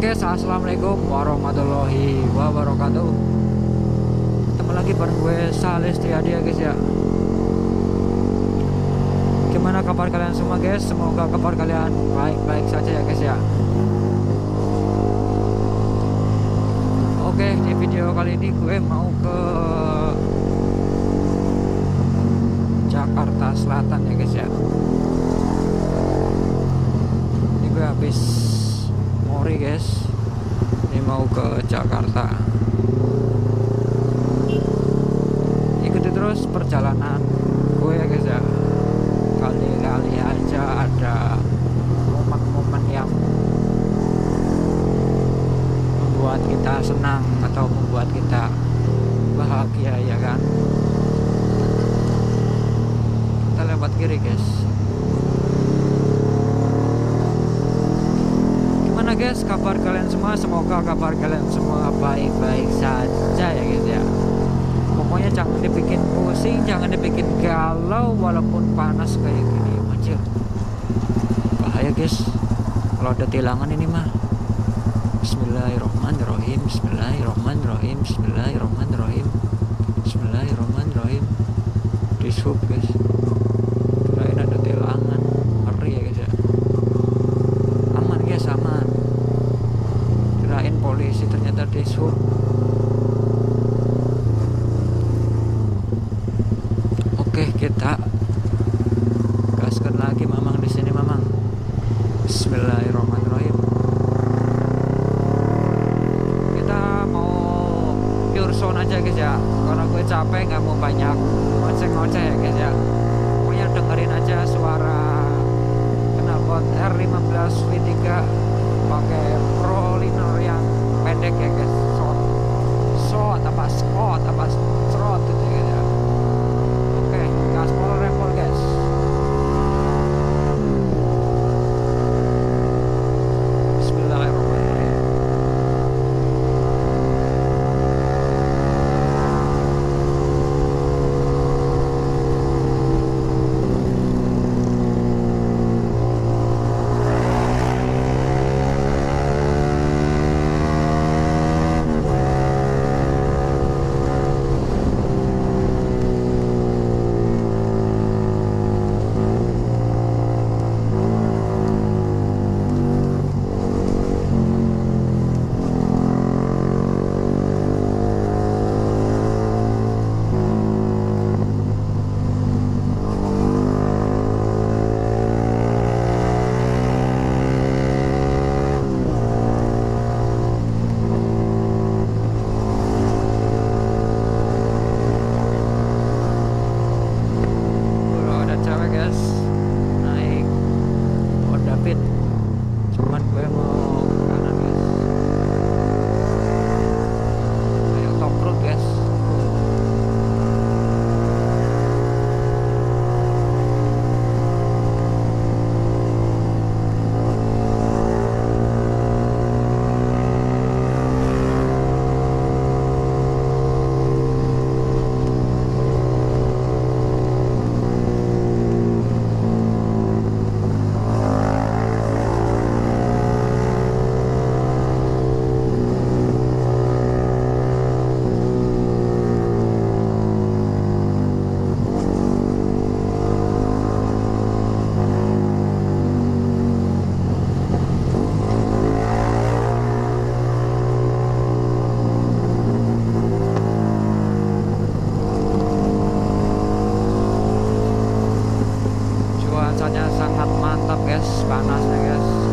guys, assalamualaikum warahmatullahi wabarakatuh. Ketemu lagi bareng gue Saleh Triadi ya guys ya. Gimana kabar kalian semua guys? Semoga kabar kalian baik-baik saja ya guys ya. Oke, di video kali ini gue mau ke Jakarta Selatan ya guys ya. Ini gue habis Mori guys, ini mau ke Jakarta. Ikuti terus perjalanan gue ya guys ya. Kali-kali aja ada momen-momen yang membuat kita senang atau membuat kita bahagia ya kan. Kita lewat kiri guys. Gimana guys kabar kalian semua? Semoga kabar kalian semua baik-baik saja ya guys ya. Pokoknya jangan dibikin pusing, jangan dibikin galau walaupun panas kayak gini. Anjir, bahaya guys kalau ada tilangan ini mah. Bismillahirrahmanirrahim. Bismillahirrahmanirrahim. Bismillahirrahmanirrahim. Bismillahirrahmanirrahim. Di sub guys, kirain ada tilangan, ngeri ya guys ya. Aman guys, aman. Kirain polisi, ternyata di sub. Oke, kita gaskan lagi mamang di sini mamang. Bismillahirrahmanirrahim. Kita mau pure sound aja guys ya, karena gue capek nggak mau banyak ngoceh-ngoceh ya guys ya. Pokoknya dengerin aja suara knalpot R15 V3 pakai proliner yang pendek ya guys. Shot apa serot gitu ya guys ya. Oke, gaspol rempol guys. Bismillahirrahmanirrahim. Cuman gue mau kanan guys. Kayak top road guys. Cuacanya sangat mantap guys, panasnya guys.